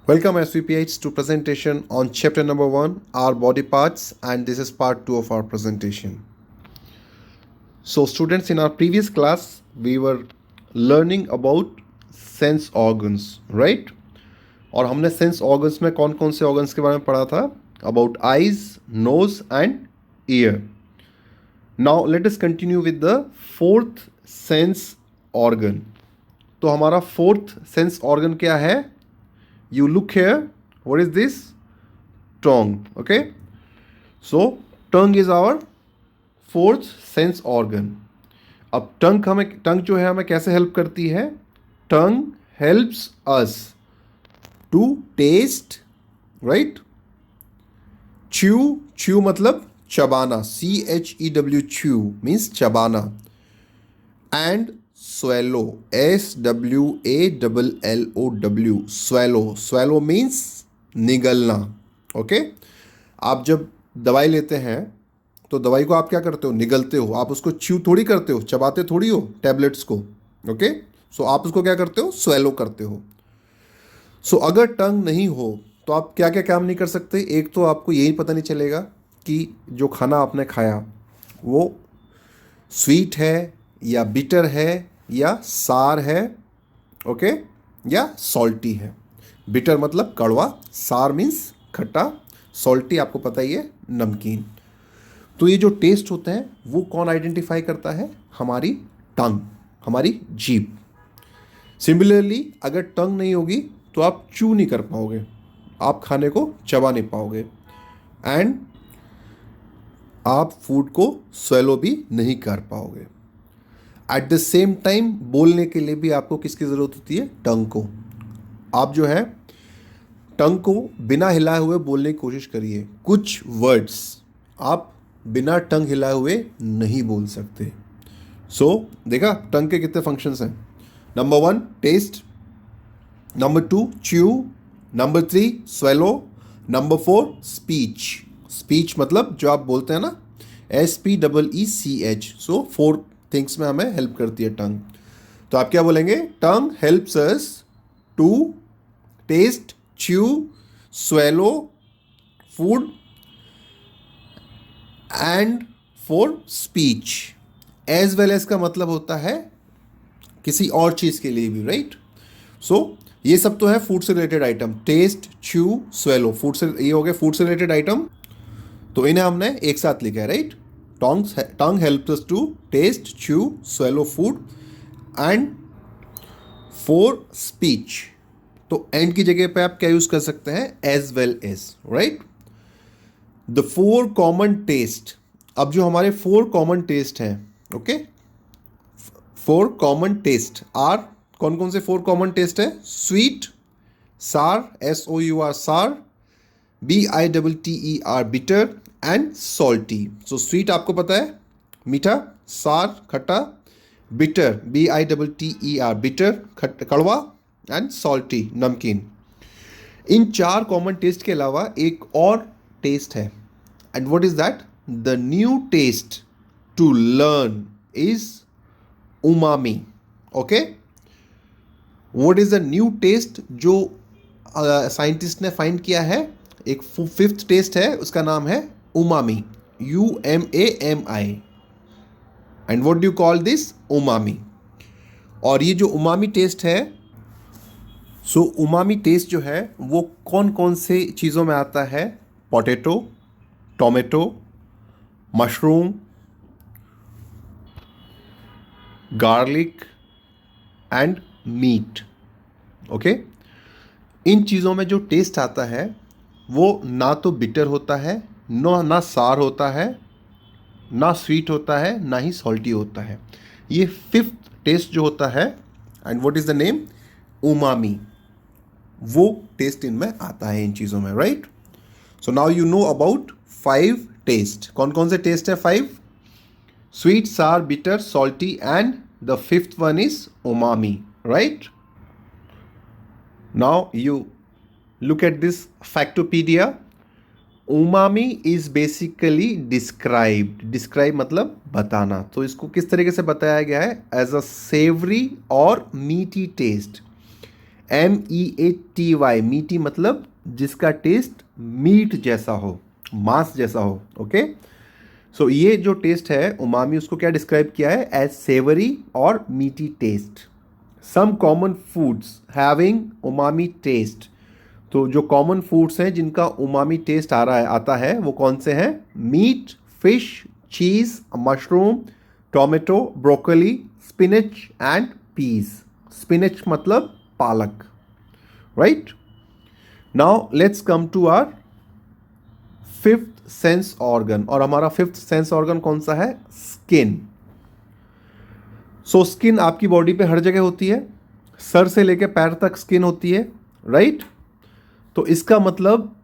Welcome SVPH to presentation on chapter number 1, our body parts, and this is part 2 of our presentation. So students, in our previous class we were learning about sense organs, right? और हमने sense organs में कौन कौन से organs के बारे में पढ़ा था? About eyes, nose and ear. Now let us continue with the fourth sense organ. तो हमारा फोर्थ सेंस ऑर्गन क्या है? You look here, what is this? Tongue. Okay, so tongue is our fourth sense organ. अब टंग जो है हमें कैसे help करती है? Tongue helps us to taste, right? Chew मतलब चबाना, CHEW, च्यू मीन्स चबाना. And swallow, SWALLOW, swallow means निगलना. ओके, आप जब दवाई लेते हैं तो दवाई को आप क्या करते हो? निगलते हो. आप उसको च्यू थोड़ी करते हो, चबाते थोड़ी हो टैबलेट्स को. ओके, सो आप उसको क्या करते हो? swallow करते हो. सो अगर टंग नहीं हो तो आप क्या क्या काम नहीं कर सकते? एक तो आपको यही पता नहीं चलेगा कि जो खाना आपने खाया वो स्वीट है या बिटर है या सार है, ओके, या सॉल्टी है. बिटर मतलब कड़वा, सार मीन्स खट्टा, सॉल्टी आपको पता ही है नमकीन. तो ये जो टेस्ट होते हैं वो कौन आइडेंटिफाई करता है? हमारी टंग, हमारी जीभ. सिमिलरली अगर टंग नहीं होगी तो आप चू नहीं कर पाओगे, आप खाने को चबा नहीं पाओगे, एंड आप फूड को स्वेलो भी नहीं कर पाओगे. एट द सेम टाइम बोलने के लिए भी आपको किसकी ज़रूरत होती है? टंग को. आप जो है टंग को बिना हिलाए हुए बोलने की कोशिश करिए. कुछ वर्ड्स आप बिना टंग हिलाए हुए नहीं बोल सकते. सो देखा टंग के कितने फंक्शंस हैं? Number 1 taste, number 2 chew, number 3 swallow, number 4 speech. Speech मतलब जो आप बोलते हैं ना, SPEECH. सो 4 थिंग्स में हमें हेल्प करती है टंग. तो आप क्या बोलेंगे? Tongue helps us to taste, chew, swallow food and for speech. As well as का मतलब होता है किसी और चीज़ के लिए भी, राइट? सो ये सब तो है फूड से related item. Taste, chew, swallow, food से, ये हो गए फूड से रिलेटेड आइटम. तो इन्हें हमने एक साथ लिखा है, right? Tongue helps us to taste, chew, swallow food and for speech. तो एंड की जगह पे आप क्या यूज कर सकते हैं? As well as, right? The 4 common taste. अब जो हमारे 4 कॉमन टेस्ट हैं, ओके, 4 कॉमन टेस्ट आर, कौन कौन से 4 कॉमन टेस्ट है? Sweet, sour, SOUR sour, BITTER bitter and salty. So sweet आपको पता है मीठा, सार खट्टा, बिटर BITTER बिटर कड़वा, एंड सॉल्टी नमकीन. इन 4 कॉमन टेस्ट के अलावा एक और टेस्ट है, and what is that? The new taste to learn is umami. Okay, what is the new taste जो साइंटिस्ट ने फाइंड किया है? एक 5th टेस्ट है, उसका नाम है umami, UMAMI. And what do you call this? Umami. और ये जो उमामी टेस्ट है, सो उमामी टेस्ट जो है वो कौन कौन से चीज़ों में आता है? Potato, tomato, mushroom, garlic and meat. Okay, इन चीज़ों में जो टेस्ट आता है वो ना तो बिटर होता है, ना सार होता है, ना स्वीट होता है, ना ही सॉल्टी होता है. ये 5th टेस्ट जो होता है, and what is the name? Umami. वो टेस्ट इनमें आता है इन चीज़ों में, right? So now you know about 5 taste. कौन कौन से टेस्ट है? 5. Sweet, sour, bitter, salty and the 5th one is umami, right? Now you look at this factopedia. umami is basically describe मतलब बताना. तो इसको किस तरीके से बताया गया है? एज अ सेवरी और मीटी टेस्ट. MEATY, मीटी मतलब जिसका टेस्ट मीट जैसा हो, मांस जैसा हो, ओके। सो ये जो टेस्ट है उमामी, उसको क्या डिस्क्राइब किया है? एज सेवरी और meaty taste. Some common foods having umami taste, तो जो कॉमन फूड्स हैं जिनका उमामी टेस्ट आता है वो कौन से हैं? Meat, fish, cheese, mushroom, tomato, broccoli, spinach and peas. Spinach मतलब पालक, right. Now let's come to our fifth sense organ, और हमारा फिफ्थ सेंस ऑर्गन कौन सा है? स्किन। सो स्किन आपकी बॉडी पे हर जगह होती है, सर से लेके पैर तक स्किन होती है, राइट। तो इसका मतलब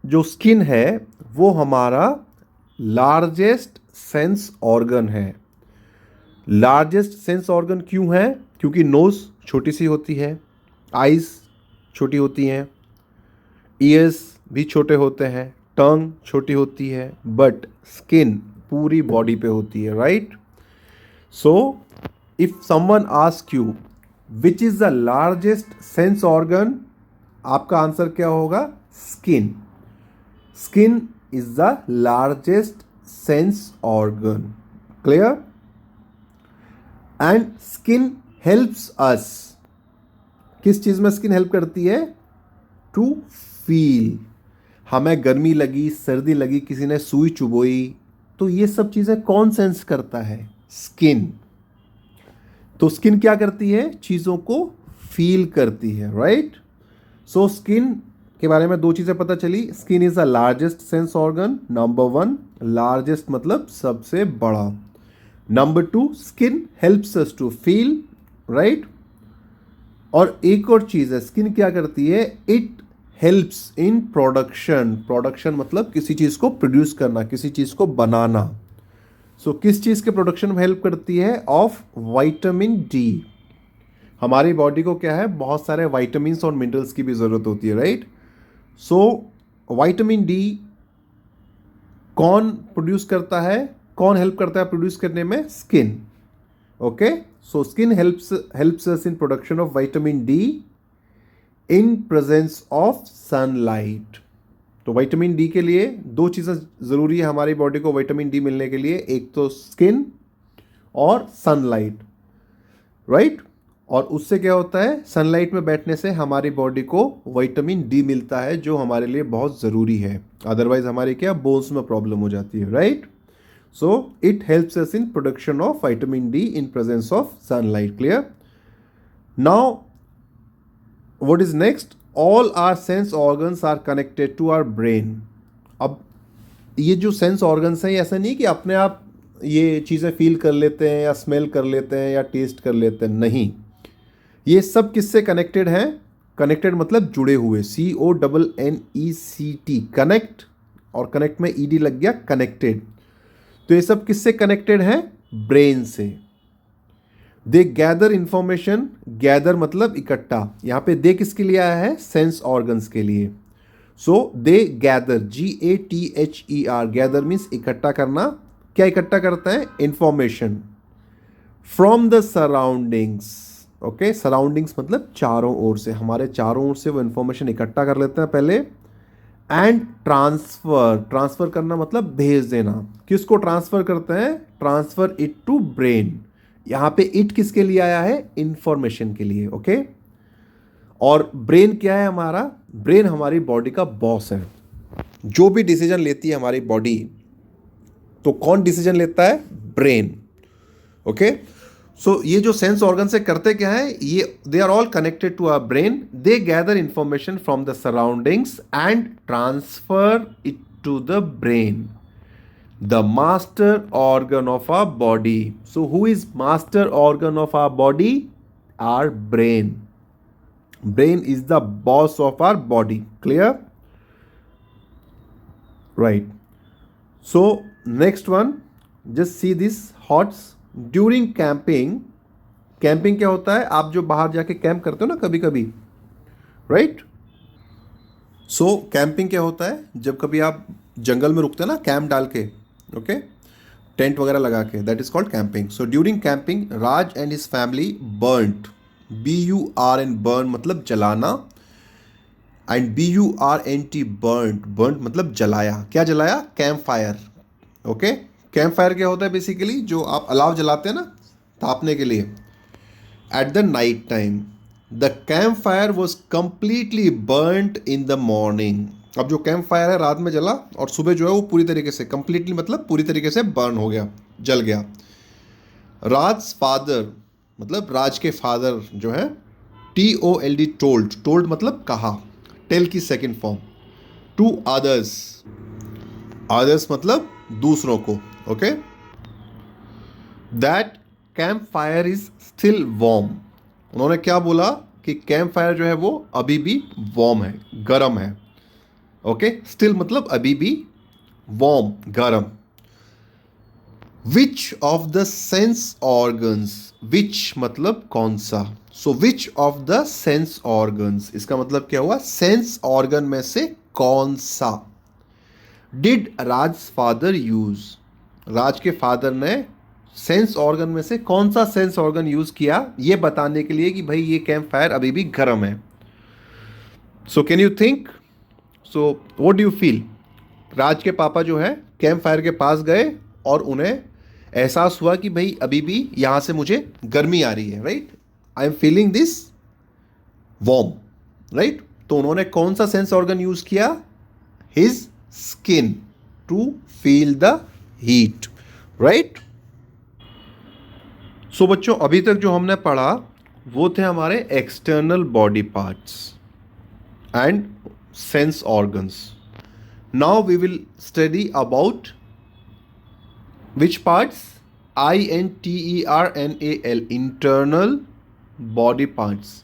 जो स्किन है वो हमारा लार्जेस्ट सेंस ऑर्गन है। लार्जेस्ट सेंस ऑर्गन क्यों है? क्योंकि नोज छोटी सी होती है, आईज छोटी होती हैं, ईयर्स भी छोटे होते हैं, टंग छोटी होती है, बट स्किन पूरी बॉडी पे होती है, right. So if someone ask you which is the largest sense organ, आपका आंसर क्या होगा? Skin. Skin is the largest sense organ, clear. And skin helps us, किस चीज में स्किन हेल्प करती है? To feel. हमें गर्मी लगी, सर्दी लगी, किसी ने सुई चुभोई, तो ये सब चीजें कौन सेंस करता है? स्किन। तो स्किन क्या करती है? चीजों को फील करती है, राइट। सो स्किन के बारे में दो चीजें पता चली। Skin is the largest sense organ, number one, largest मतलब सबसे बड़ा। Number two, skin helps us to feel, right. और एक और चीज है, स्किन क्या करती है? It helps in production. Production मतलब किसी चीज को प्रोड्यूस करना, किसी चीज को बनाना। सो किस चीज के प्रोडक्शन में हेल्प करती है? Of vitamin D. हमारी बॉडी को क्या है? बहुत सारे विटामिन और मिनरल्स की भी जरूरत होती है, राइट। सो विटामिन डी कौन प्रोड्यूस करता है? कौन हेल्प करता है प्रोड्यूस करने में? Skin, okay. So skin helps us in production of vitamin D in presence of sunlight. तो विटामिन डी के लिए दो चीज़ें ज़रूरी है हमारी बॉडी को विटामिन डी मिलने के लिए, एक तो स्किन और सनलाइट, राइट। और उससे क्या होता है? सनलाइट में बैठने से हमारी बॉडी को विटामिन डी मिलता है, जो हमारे लिए बहुत ज़रूरी है। अदरवाइज हमारे क्या बोन्स में प्रॉब्लम हो जाती है, right. So it helps us in production of vitamin D in presence of sunlight, clear. Now what is next? All our sense organs are connected to our brain. अब ये जो sense organs हैं, ऐसा नहीं कि अपने आप ये चीज़ें फील कर लेते हैं या स्मेल कर लेते हैं या टेस्ट कर लेते हैं, नहीं। ये सब किससे कनेक्टेड हैं? कनेक्टेड मतलब जुड़े हुए, CONNECT, कनेक्ट, और कनेक्ट में ED लग गया, कनेक्टेड। तो ये सब किससे कनेक्टेड हैं? ब्रेन से। दे गैदर इंफॉर्मेशन, गैदर मतलब इकट्ठा, यहां पे दे किसके लिए आया है? सेंस ऑर्गन्स के लिए। So they gather, GATHER, gather means इकट्ठा करना। क्या इकट्ठा करता है? Information from the surroundings, okay. Surroundings मतलब चारों ओर से, हमारे चारों ओर से वो इंफॉर्मेशन इकट्ठा कर लेते हैं पहले। एंड ट्रांसफर, ट्रांसफर करना मतलब भेज देना। किसको ट्रांसफर करते हैं? Transfer it to brain. यहां पे इट किसके लिए आया है? इंफॉर्मेशन के लिए, ओके। और ब्रेन क्या है हमारा? ब्रेन हमारी बॉडी का बॉस है। जो भी डिसीजन लेती है हमारी बॉडी, तो कौन डिसीजन लेता है? Brain, okay. सो ये जो सेंस ऑर्गन से करते क्या है? ये they are all connected to our brain. They gather information from the surroundings and transfer it to the brain, the master organ of our body. So who is master organ of our body? Our brain. Brain is the boss of our body, clear? Right. So next one, just see this HOTS. During camping, camping क्या होता है? आप जो बाहर जाके camp करते हो ना कभी कभी, राइट। सो कैंपिंग क्या होता है? जब कभी आप जंगल में रुकते हैं ना कैंप डाल के, ओके, टेंट वगैरह लगा के, that is called camping. So during camping, Raj and his family burnt, BURN burn मतलब जलाना, एंड BURNT बर्न्ट, बर्न्ट मतलब जलाया। क्या जलाया? Camp fire. Okay, camp fire क्या होता है? बेसिकली जो आप अलाव जलाते हैं ना तापने के लिए, at the night time the camp fire was completely burnt in the morning. अब जो कैंप फायर है रात में जला और सुबह जो है वो पूरी तरीके से, कंप्लीटली मतलब पूरी तरीके से बर्न हो गया, जल गया। राज फादर मतलब राज के फादर जो है, TOLD टोल्ड, टोल्ड मतलब कहा, टेल की second form, to others, others मतलब दूसरों को। Okay, that camp fire is still warm. उन्होंने क्या बोला? कि कैंप फायर जो है वो अभी भी वॉर्म है, गर्म है। ओके, स्टिल मतलब अभी भी, वॉर्म गर्म। Which of the sense organs, which मतलब कौन सा, so which of the sense organs, इसका मतलब क्या हुआ? सेंस ऑर्गन में से कौन सा। डिड राज फादर यूज, राज के फादर ने सेंस ऑर्गन में से कौन सा सेंस ऑर्गन यूज किया, ये बताने के लिए कि भाई ये कैंप फायर अभी भी गर्म है। So can you think, so what do you feel? Raj के पापा जो है कैंप फायर के पास गए और उन्हें एहसास हुआ कि भाई अभी भी यहां से मुझे गर्मी आ रही है, right, I am feeling this warm, right. तो उन्होंने कौन सा सेंस ऑर्गन यूज किया? His skin to feel the heat, right. So बच्चों अभी तक जो हमने पढ़ा वो थे हमारे external body parts and sense organs. Now we will study about which parts? INTERNAL, internal body parts.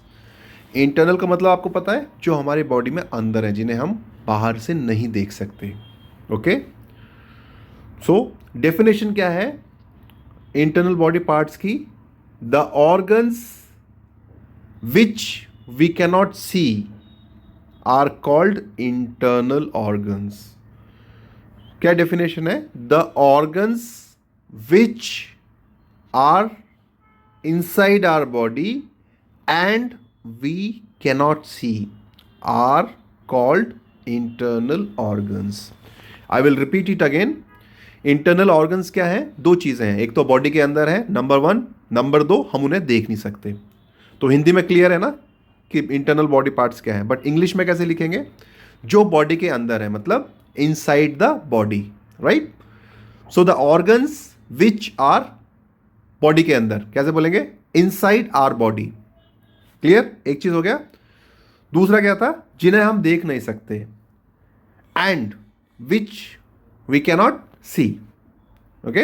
Internal का मतलब आपको पता है, जो हमारी बॉडी में अंदर है, जिन्हें हम बाहर से नहीं देख सकते। ओके, सो डेफिनेशन क्या है इंटरनल बॉडी पार्ट्स की? The organs which we cannot see are called internal organs. क्या डेफिनेशन है? The organs which are inside our body and we cannot see are called internal organs. I will repeat it again. Internal organs क्या है? दो चीजें हैं, एक तो body के अंदर है, नंबर 1, नंबर 2 हम उन्हें देख नहीं सकते। तो हिंदी में क्लियर है ना कि इंटरनल बॉडी पार्ट्स क्या है, बट इंग्लिश में कैसे लिखेंगे? जो बॉडी के अंदर है, मतलब inside the body, right. So the organs which our body के अंदर, कैसे बोलेंगे? Inside our body. क्लियर, एक चीज हो गया। दूसरा क्या था? जिन्हें हम देख नहीं सकते, and which we cannot see. Okay,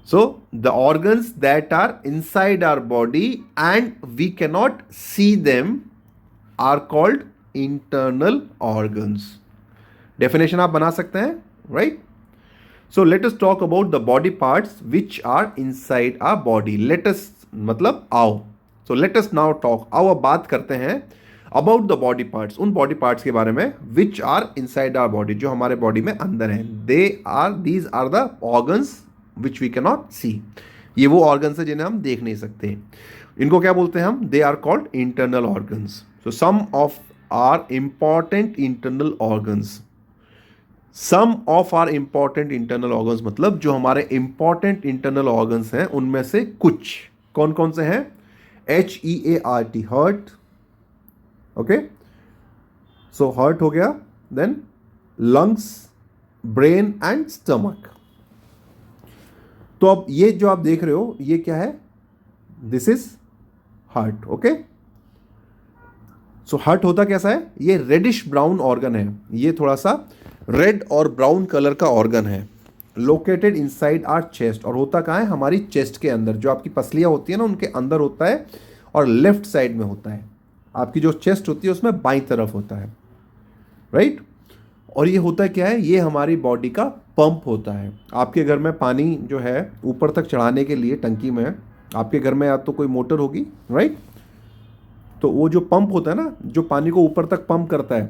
so the organs that are inside our body and we cannot see them are called internal organs. Definition आप बना सकते हैं, right? So let us talk about the body parts which are inside our body. Let us मतलब आओ, so let us now talk, आओ अब बात करते हैं about the body parts, उन body parts के बारे में which are inside our body, जो हमारे body में अंदर हैं। These are the organs which we cannot see. ये वो organs है जिन्हें हम देख नहीं सकते। इनको क्या बोलते हैं हम? They are called internal organs. So some of our important internal organs. Some of our important internal organs मतलब जो हमारे important internal organs हैं उनमें से कुछ कौन कौन से हैं? HEART, heart. Okay, so heart हो गया, then lungs, brain and stomach. तो अब ये जो आप देख रहे हो ये क्या है? This is heart. Okay, so heart होता कैसा है? ये रेडिश ब्राउन ऑर्गन है, ये थोड़ा सा रेड और ब्राउन कलर का ऑर्गन है, लोकेटेड इनसाइड आवर चेस्ट। और होता कहाँ है? हमारी चेस्ट के अंदर, जो आपकी पसलियां होती है ना उनके अंदर होता है, और लेफ्ट साइड में होता है। आपकी जो चेस्ट होती है उसमें बाईं तरफ होता है, राइट। और ये होता है क्या है? ये हमारी बॉडी का पंप होता है। आपके घर में पानी जो है ऊपर तक चढ़ाने के लिए टंकी में, आपके घर में या तो कोई मोटर होगी, राइट, तो वो जो पंप होता है ना, जो पानी को ऊपर तक पंप करता है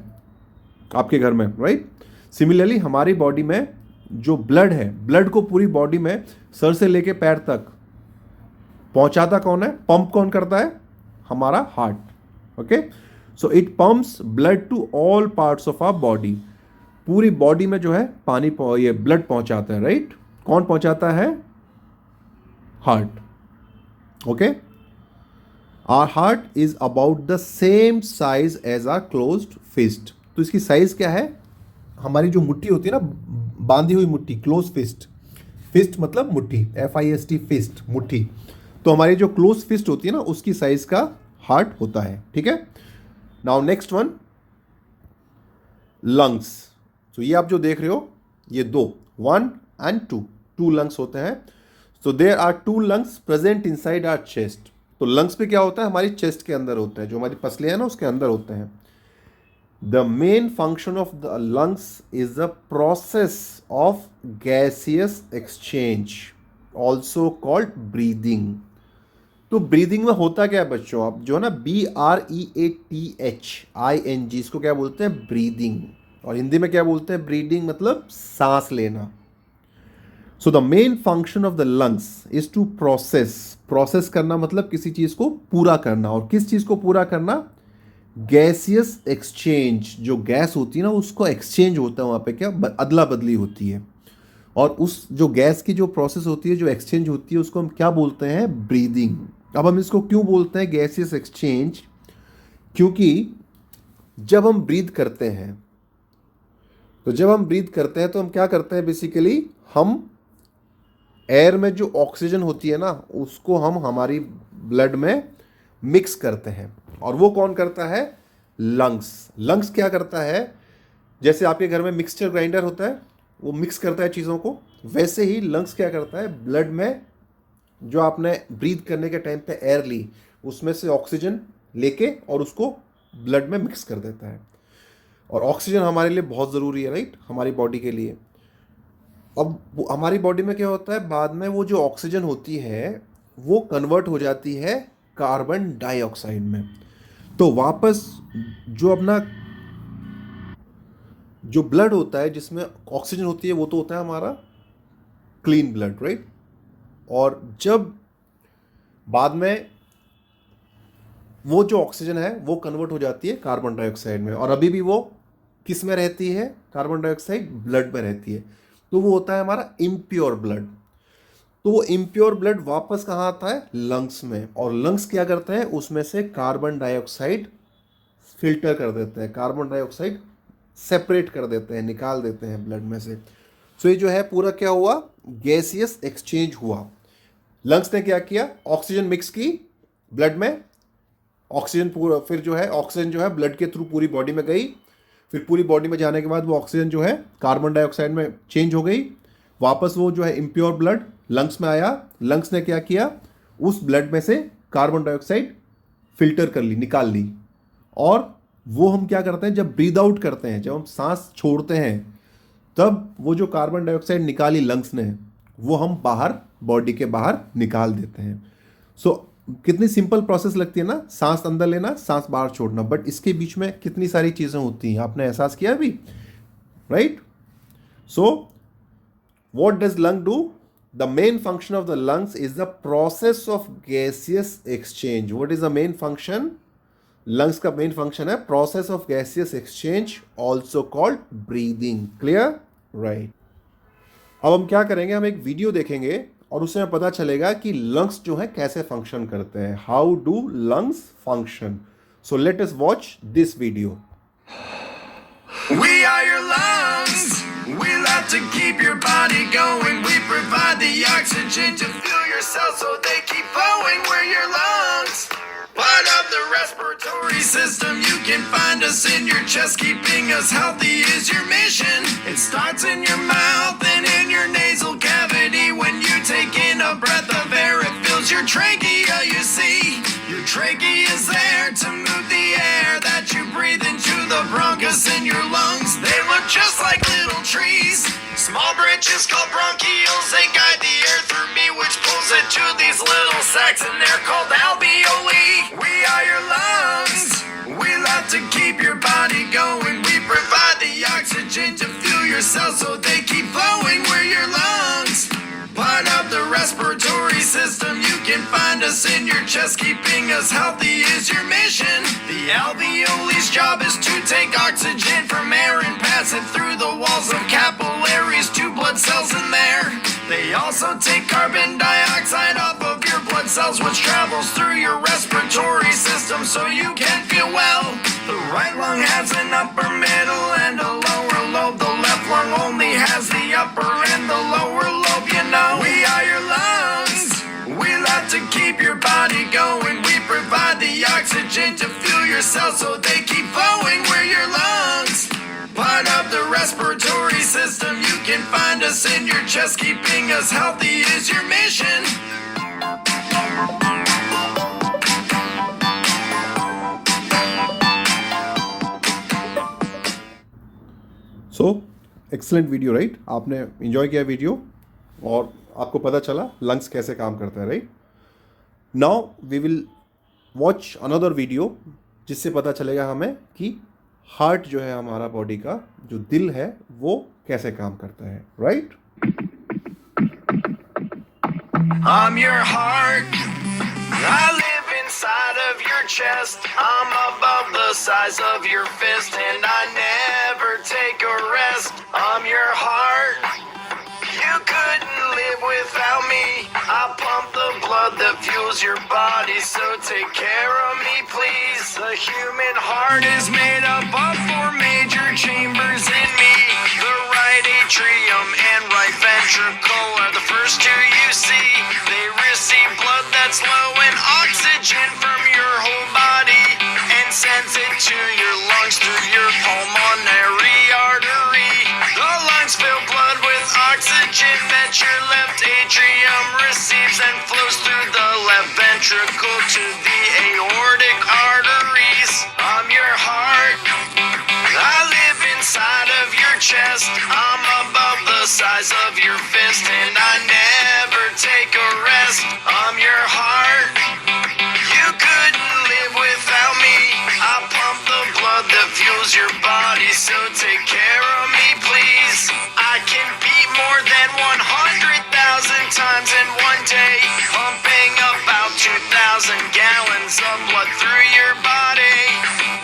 आपके घर में, राइट। सिमिलरली हमारी बॉडी में जो ब्लड है, ब्लड को पूरी बॉडी में सर से लेके पैर तक पहुंचाता कौन है, पंप कौन करता है, हमारा heart. Okay, so it pumps blood to all parts of our body. पूरी बॉडी में जो है पानी ये ब्लड पहुंचाता है, राइट. कौन पहुंचाता है, heart. Okay, our heart is about the same size as our closed fist. तो इसकी साइज क्या है, हमारी जो मुट्ठी होती है ना, बांधी हुई मुट्ठी, क्लोज फिस्ट. फिस्ट मतलब मुट्ठी, FIST फिस्ट, मुट्ठी. तो हमारी जो क्लोज फिस्ट होती है ना, उसकी साइज का हार्ट होता है. ठीक है. Now next one, lungs. तो ये आप जो देख रहे हो, ये दो, 1 and 2 लंग्स होते हैं. So there are 2 lungs present inside our chest. तो लंग्स पे क्या होता है, हमारी चेस्ट के अंदर होता है, जो हमारी पसलियां हैं ना उसके अंदर होते हैं. The main function of the lungs is the process of gaseous exchange, also called breathing. तो ब्रीदिंग में होता क्या है बच्चों, आप जो है ना BREATHING, इसको क्या बोलते हैं, ब्रीदिंग. और हिंदी में क्या बोलते हैं, ब्रीदिंग मतलब सांस लेना. So the main function of the lungs is to process करना, मतलब किसी चीज को पूरा करना. और किस चीज को पूरा करना, गैसियस एक्सचेंज. जो गैस होती है ना, उसको एक्सचेंज होता है वहाँ पे, क्या अदला बदली होती है. और उस जो गैस की जो प्रोसेस होती है, जो एक्सचेंज होती है, उसको हम क्या बोलते हैं, ब्रीदिंग. अब हम इसको क्यों बोलते हैं गैसियस एक्सचेंज, क्योंकि जब हम ब्रीद करते हैं, तो हम क्या करते हैं, बेसिकली हम एयर में जो ऑक्सीजन होती है ना, उसको हम हमारी ब्लड में मिक्स करते हैं. और वो कौन करता है, लंग्स क्या करता है, जैसे आपके घर में मिक्सचर ग्राइंडर होता है, वो मिक्स करता है चीज़ों को, वैसे ही लंग्स क्या करता है, ब्लड में जो आपने ब्रीथ करने के टाइम पे एयर ली, उसमें से ऑक्सीजन लेके और उसको ब्लड में मिक्स कर देता है. और ऑक्सीजन हमारे लिए बहुत ज़रूरी है, राइट, हमारी बॉडी के लिए. अब हमारी बॉडी में क्या होता है, बाद में वो जो ऑक्सीजन होती है वो कन्वर्ट हो जाती है कार्बन डाइऑक्साइड में. तो वापस जो अपना जो ब्लड होता है जिसमें ऑक्सीजन होती है, वो तो होता है हमारा क्लीन ब्लड, राइट. और जब बाद में वो जो ऑक्सीजन है वो कन्वर्ट हो जाती है कार्बन डाइऑक्साइड में, और अभी भी वो किस में रहती है, कार्बन डाइऑक्साइड ब्लड में रहती है. तो वो होता है हमारा इम्प्योर ब्लड. तो वो इम्प्योर ब्लड वापस कहाँ आता है, लंग्स में. और लंग्स क्या करते हैं, उसमें से कार्बन डाइऑक्साइड फिल्टर कर देते हैं, कार्बन डाइऑक्साइड सेपरेट कर देते हैं, निकाल देते हैं ब्लड में से. सो ये जो है पूरा क्या हुआ, गैसियस एक्सचेंज हुआ. लंग्स ने क्या किया, ऑक्सीजन मिक्स की ब्लड में, ऑक्सीजन पूरा, फिर जो है ऑक्सीजन जो है ब्लड के थ्रू पूरी बॉडी में गई. फिर पूरी बॉडी में जाने के बाद वो ऑक्सीजन जो है कार्बन डाइऑक्साइड में चेंज हो गई. वापस वो जो है इम्प्योर ब्लड लंग्स में आया. लंग्स ने क्या किया, उस ब्लड में से कार्बन डाइऑक्साइड फिल्टर कर ली, निकाल ली. और वो हम क्या करते हैं, जब ब्रीद आउट करते हैं, जब हम सांस छोड़ते हैं, तब वो जो कार्बन डाइऑक्साइड निकाली लंग्स ने, वो हम बाहर, बॉडी के बाहर निकाल देते हैं. सो कितनी सिंपल प्रोसेस लगती है ना, सांस अंदर लेना, सांस बाहर छोड़ना. बट इसके बीच में कितनी सारी चीज़ें होती हैं, आपने एहसास किया अभी, right. So what does lung do? The main function of the lungs is the process of gaseous exchange. What is the main function? Lungs का main function है process of gaseous exchange, also called breathing. Clear? Right. अब हम क्या करेंगे, हम एक video देखेंगे और उससे हमें पता चलेगा कि लंग्स जो है कैसे फंक्शन करते हैं. How do lungs function? So let us watch this video. We are your lungs. We love to keep your body going. We provide the oxygen to fuel your cells so they keep flowing. We're your lungs. Part of the respiratory system. You can find us in your chest. Keeping us healthy is your mission. It starts in your mouth and in your nasal cavity. When you take in a breath of air, it fills your trachea, you see. Your trachea is there to move the air that you breathe into the bronchus in your lungs. They look just like little trees. Small branches called bronchioles. They guide the air through me, which pulls it to these little sacs, and they're called alveoli. We are your lungs. We love to keep your body going. We provide the oxygen to fuel your cells so they keep flowing. We're your lungs. Part of the respiratory system. You can find us in your chest, keeping us healthy is your mission. The alveoles' job is to take oxygen from air and pass it through the walls of capillaries to blood cells in there. They also take carbon dioxide off of your blood cells, which travels through your respiratory system so you can feel well. The right lung has an upper, middle, and a lower lobe. The left lung only has the upper and the lower lobe, you know. We are your lungs. We love to keep your body going. We provide the oxygen to fuel your cells so they keep flowing. We're your lungs. Part of the respiratory system. You can find us in your chest, keeping us healthy is your mission. So excellent video right, आपने enjoy किया video और आपको पता चला lungs कैसे काम करता है right. Now we will watch another video जिससे पता चलेगा हमें कि हार्ट जो है हमारा बॉडी का जो दिल है वो कैसे काम करता है right. I'm your heart. I live inside of your chest. I'm above the size of your fist, and I never take a rest. I'm your heart. You couldn't live without me. I pump the blood that fuels your body, so take care of me, please. The human heart is made up of 4 major chambers in me. The right atrium and right ventricle are the first 2 you see. They receive blood that's low in oxygen from your whole body and sends it to your lungs through your pulmonary artery. The lungs fill blood with oxygen that your left atrium receives and flows through the left ventricle to the aortic arteries. I'm your heart. I live inside of your chest. I'm above the size of your fist, and I never take a rest. I'm your heart. You couldn't live without me. I pump the blood that fuels your body, so take care of me, please. I can beat more than 100,000 times in one day, pumping about 2,000 gallons of blood through your body.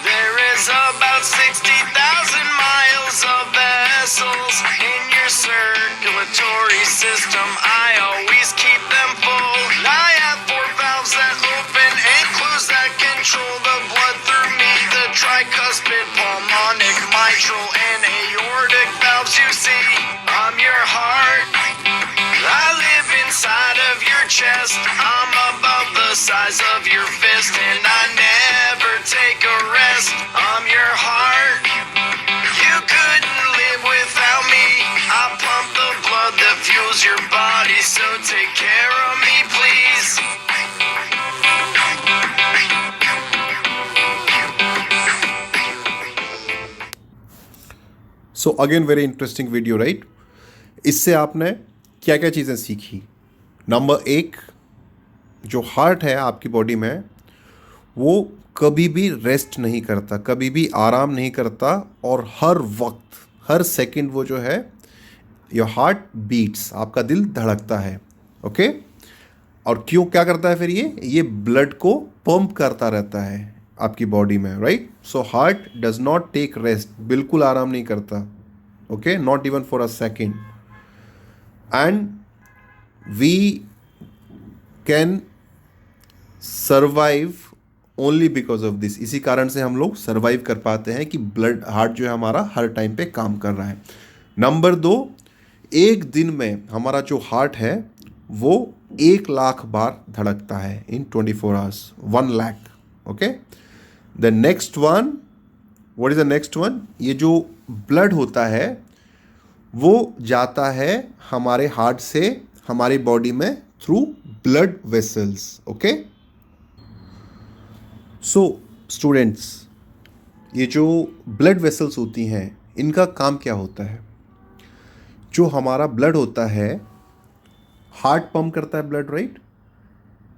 There is about 60,000 miles of vessels in your circulatory system. I always keep them full. I have 4 valves that open and close that control the blood through me. The tricuspid, pulmonic, mitral, and aortic valves you see. I'm your heart. I live inside of your chest. I'm above the size of your fist, and I never take a rest. I'm your heart. You couldn't live without me. I pump the blood that fuels your body, so take care of me, please. So again very interesting video right. इससे आपने क्या क्या चीज़ें सीखी. Number 1, जो heart है आपकी body में वो कभी भी रेस्ट नहीं करता, कभी भी आराम नहीं करता, और हर वक्त हर सेकंड वो जो है योर हार्ट बीट्स, आपका दिल धड़कता है. ओके. और क्यों, क्या करता है फिर ये ब्लड को पंप करता रहता है आपकी बॉडी में right. So heart does not take rest, बिल्कुल आराम नहीं करता. Okay, not even for a second. And we can survive only because of this. इसी कारण से हम लोग सर्वाइव कर पाते हैं कि ब्लड हार्ट जो है हमारा हर टाइम पे काम कर रहा है. नंबर 2, एक दिन में हमारा जो हार्ट है वो 1 लाख बार धड़कता है इन 24 hours. 1 lakh. Okay. The next one, what is the next one? ये जो ब्लड होता है वो जाता है हमारे हार्ट से हमारी बॉडी में through blood vessels. Okay. So students, ये जो ब्लड वेसल्स होती हैं इनका काम क्या होता है? जो हमारा ब्लड होता है, हार्ट पंप करता है ब्लड राइट.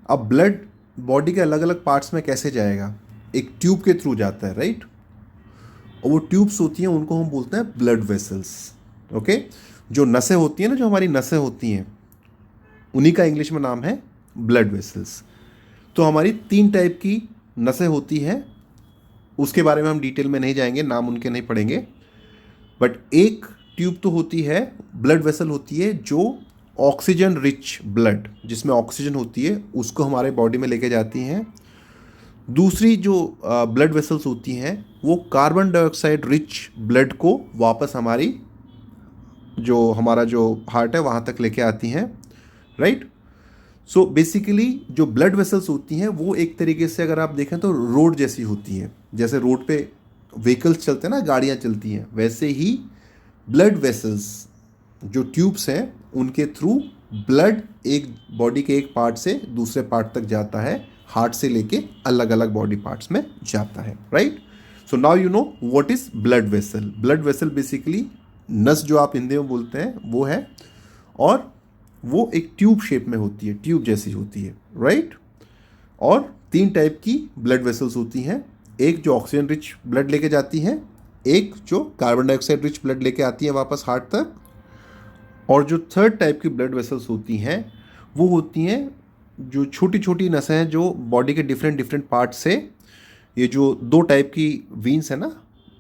अब ब्लड बॉडी के अलग अलग पार्ट्स में कैसे जाएगा? एक ट्यूब के थ्रू जाता है राइट. और वो ट्यूब्स होती हैं, उनको हम बोलते हैं ब्लड वेसल्स. ओके. जो नसें होती हैं ना, जो हमारी नसें होती हैं, उन्हीं का इंग्लिश में नाम है ब्लड वेसल्स। तो हमारी 3 टाइप की नसें होती हैं, उसके बारे में हम डिटेल में नहीं जाएंगे, नाम उनके नहीं पढ़ेंगे। बट एक ट्यूब तो होती है, ब्लड वेसल होती है जो ऑक्सीजन रिच ब्लड, जिसमें ऑक्सीजन होती है, उसको हमारे बॉडी में लेके जाती हैं। दूसरी जो ब्लड वेसल्स होती हैं वो कार्बन डाइऑक्साइड रिच ब्लड को वापस हमारी हमारा जो हार्ट है वहाँ तक लेके आती हैं, राइट। सो बेसिकली जो ब्लड वेसल्स होती हैं वो एक तरीके से अगर आप देखें तो रोड जैसी होती हैं। जैसे रोड पे व्हीकल्स चलते हैं ना, गाड़ियाँ चलती हैं, वैसे ही ब्लड वेसल्स जो ट्यूब्स हैं उनके थ्रू ब्लड एक बॉडी के एक पार्ट से दूसरे पार्ट तक जाता है, हार्ट से लेके अलग अलग बॉडी पार्ट्स में जाता है, right. So now you know what is blood vessel. Blood vessel basically नस जो आप हिंदी में बोलते हैं वो है, और वो एक ट्यूब शेप में होती है, ट्यूब जैसी होती है, राइट। और 3 टाइप की ब्लड वेसल्स होती हैं, एक जो ऑक्सीजन रिच ब्लड लेके जाती हैं, एक जो कार्बन डाइऑक्साइड रिच ब्लड लेके आती है वापस हार्ट तक, और जो 3rd टाइप की ब्लड वेसल्स होती हैं वो होती हैं जो छोटी छोटी नसें हैं जो बॉडी के डिफरेंट पार्ट से, ये जो 2 टाइप की वीन्स है ना,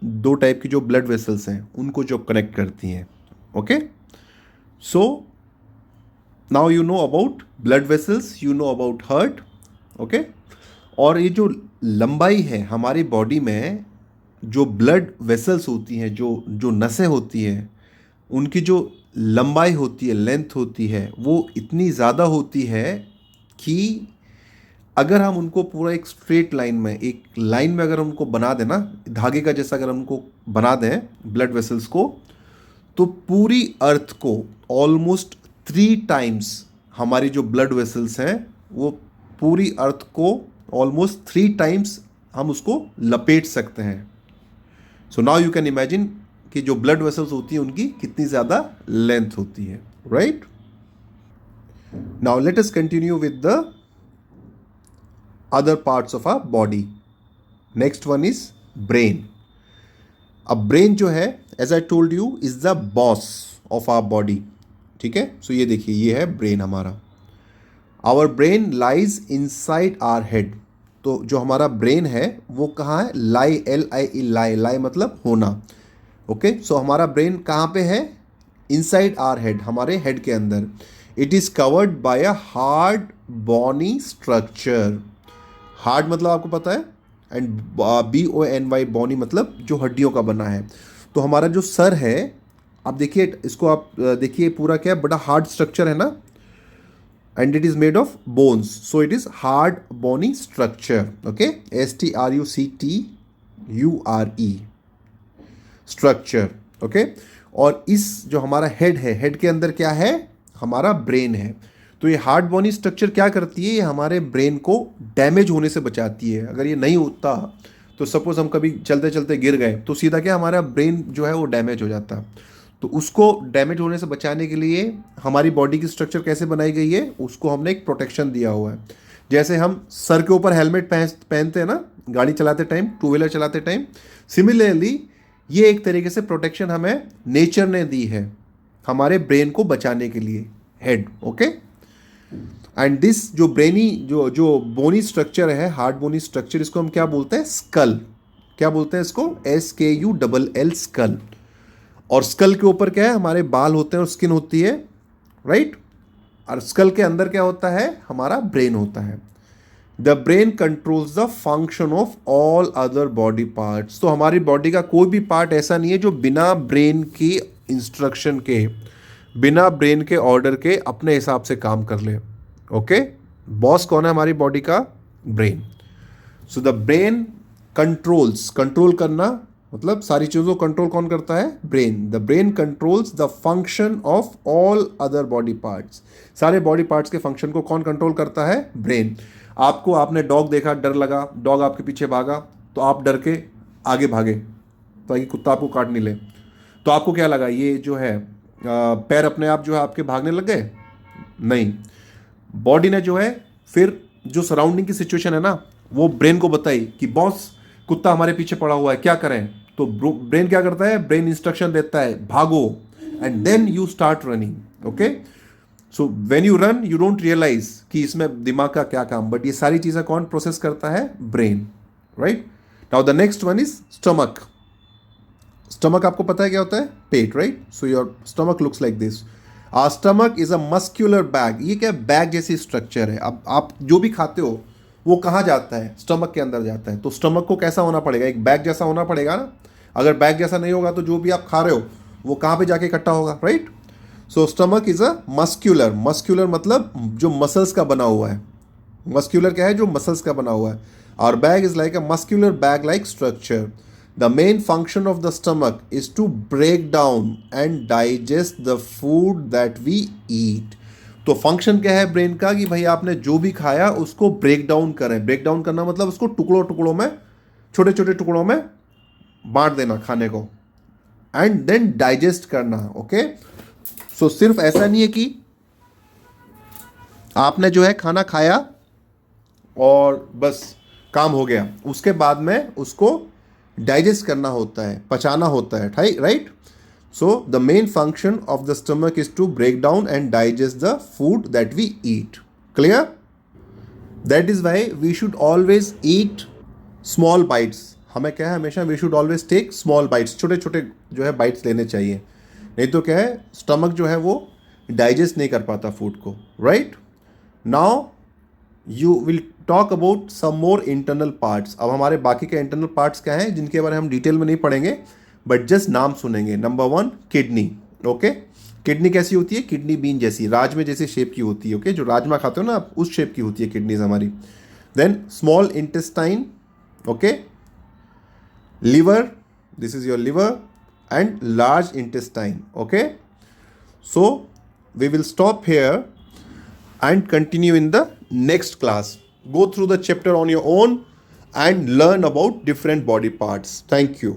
2 टाइप की जो ब्लड वेसल्स हैं उनको जो कनेक्ट करती हैं, okay. So now you know about blood vessels, you know about heart, okay. और ये जो लंबाई है हमारी बॉडी में, जो ब्लड वेसल्स होती हैं, जो नसें होती हैं, उनकी जो लंबाई होती है, लेंथ होती है, वो इतनी ज़्यादा होती है कि अगर हम उनको पूरा एक स्ट्रेट लाइन में, एक लाइन में अगर उनको बना दें ना, धागे का जैसा अगर उनको बना दें ब्लड वेसल्स को, तो पूरी अर्थ को ऑलमोस्ट 3 टाइम्स हमारी जो ब्लड वेसल्स हैं वो पूरी अर्थ को ऑलमोस्ट 3 टाइम्स हम उसको लपेट सकते हैं। सो नाउ यू कैन इमेजिन कि जो ब्लड वेसल्स होती हैं उनकी कितनी ज़्यादा लेंथ होती है, right. Now let us continue with the other parts of our body. Next one is brain. अब ब्रेन जो है, as I told you, is the boss of our body. ठीक है, सो ये देखिए, ये है ब्रेन हमारा। Our brain lies inside our head. तो जो हमारा ब्रेन है वो कहाँ है? लाई, LIE, लाई, लाई मतलब होना, ओके। सो हमारा ब्रेन कहाँ पे है? इनसाइड आवर हेड, हमारे हेड के अंदर। It is covered by a hard bony structure. Hard मतलब आपको पता है, एंड BONY बॉनी मतलब जो हड्डियों का बना है। तो हमारा जो सर है, आप देखिए इसको, आप देखिए पूरा क्या है, बड़ा हार्ड स्ट्रक्चर है ना, and it is made of bones, so it is hard bony structure, okay. STRUCTURE structure, okay. और इस जो हमारा हेड है, हेड के अंदर क्या है? हमारा ब्रेन है। तो ये हार्ड बॉनी स्ट्रक्चर क्या करती है? ये हमारे ब्रेन को डैमेज होने से बचाती है। अगर ये नहीं होता तो सपोज हम कभी चलते चलते गिर गए तो सीधा क्या, हमारा ब्रेन जो है वो डैमेज हो जाता। तो उसको डैमेज होने से बचाने के लिए हमारी बॉडी की स्ट्रक्चर कैसे बनाई गई है, उसको हमने एक प्रोटेक्शन दिया हुआ है। जैसे हम सर के ऊपर हेलमेट पहनते हैं ना गाड़ी चलाते टाइम, 2 व्हीलर चलाते टाइम, सिमिलरली ये एक तरीके से प्रोटेक्शन हमें नेचर ने दी है हमारे ब्रेन को बचाने के लिए, हेड, ओके। एंड दिस जो ब्रेनी जो बोनी स्ट्रक्चर है, हार्ड बोनी स्ट्रक्चर, इसको हम क्या बोलते हैं? स्कल। क्या बोलते हैं इसको? SKULL, school. और स्कल के ऊपर क्या है? हमारे बाल होते हैं और स्किन होती है, राइट। और स्कल के अंदर क्या होता है? हमारा ब्रेन होता है। The brain controls the function of all other body parts. तो हमारी बॉडी का कोई भी पार्ट ऐसा नहीं है जो बिना ब्रेन की इंस्ट्रक्शन के, बिना ब्रेन के ऑर्डर के अपने हिसाब से काम कर ले, ओके। बॉस कौन है हमारी बॉडी का? Brain. So the brain controls, control करना मतलब सारी चीज़ों को कंट्रोल कौन करता है? Brain. The brain controls the function of all other body parts. सारे बॉडी पार्ट्स के फंक्शन को कौन कंट्रोल करता है? ब्रेन। आपने डॉग देखा, डर लगा, डॉग आपके पीछे भागा, तो आप डर के आगे भागे ताकि कुत्ता आपको काट नहीं ले। तो आपको क्या लगा? ये जो है पैर अपने आप जो है आपके भागने लग गए? नहीं, बॉडी ने जो है फिर जो सराउंडिंग की सिचुएशन है ना वो ब्रेन को बताई कि बॉस कुत्ता हमारे पीछे पड़ा हुआ है, क्या करें? तो ब्रेन क्या करता है? ब्रेन इंस्ट्रक्शन देता है, भागो, and then you start running, okay. So when you run you don't realize कि इसमें दिमाग का क्या काम, बट ये सारी चीज़ें कौन प्रोसेस करता है? Brain, right? Now the next one is stomach. Stomach आपको पता है क्या होता है? पेट, right? So your stomach looks like this. Our stomach is a muscular bag. ये क्या बैग जैसी स्ट्रक्चर है. अब आप जो भी खाते हो वो कहाँ जाता है? स्टमक के अंदर जाता है. तो स्टमक को कैसा होना पड़ेगा? एक बैग जैसा होना पड़ेगा ना. अगर बैग जैसा नहीं होगा तो जो भी आप खा रहे हो वो कहाँ पे जाके इकट्ठा होगा, right? So stomach is a muscular. Muscular मतलब जो मसल्स का बना हुआ है. मस्क्यूलर क्या है? जो मसल्स का बना हुआ है. और bag is like a muscular bag like structure. The main function of the stomach is to break down and digest the food that we eat. तो फंक्शन क्या है ब्रेन का कि भाई आपने जो भी खाया उसको ब्रेक डाउन करें. ब्रेक डाउन करना मतलब उसको टुकड़ों टुकड़ों में, छोटे छोटे टुकड़ों में बांट देना खाने को, एंड देन डाइजेस्ट करना. ओके, सो सिर्फ ऐसा नहीं है कि आपने जो है खाना खाया और बस काम हो गया. उसके बाद में उसको डाइजेस्ट करना होता है, पचाना होता है, right? So the main function of the stomach is to break down and digest the food that we eat. Clear? That is why we should always eat small bites. हमें क्या है? हमेशा we should always take small bites. छोटे छोटे जो है bytes लेने चाहिए. नहीं तो क्या है, स्टमक जो है वो डाइजेस्ट नहीं कर पाता फूड को, right? Now you will talk about some more internal parts. अब हमारे बाकी के इंटरनल पार्ट्स क्या हैं जिनके बारे में हम डिटेल में नहीं पढ़ेंगे, बट जस्ट नाम सुनेंगे. Number 1, kidney. ओके, किडनी कैसी होती है? किडनी बीन जैसी, राजमे जैसे शेप की होती है. ओके, जो राजमा खाते हो ना आप, उस शेप की होती है किडनीज हमारी. Then small intestine. Okay, liver, this is your liver, and large intestine. Okay, so we will stop here and continue in the next class. Go through the chapter on your own and learn about different body parts. Thank you.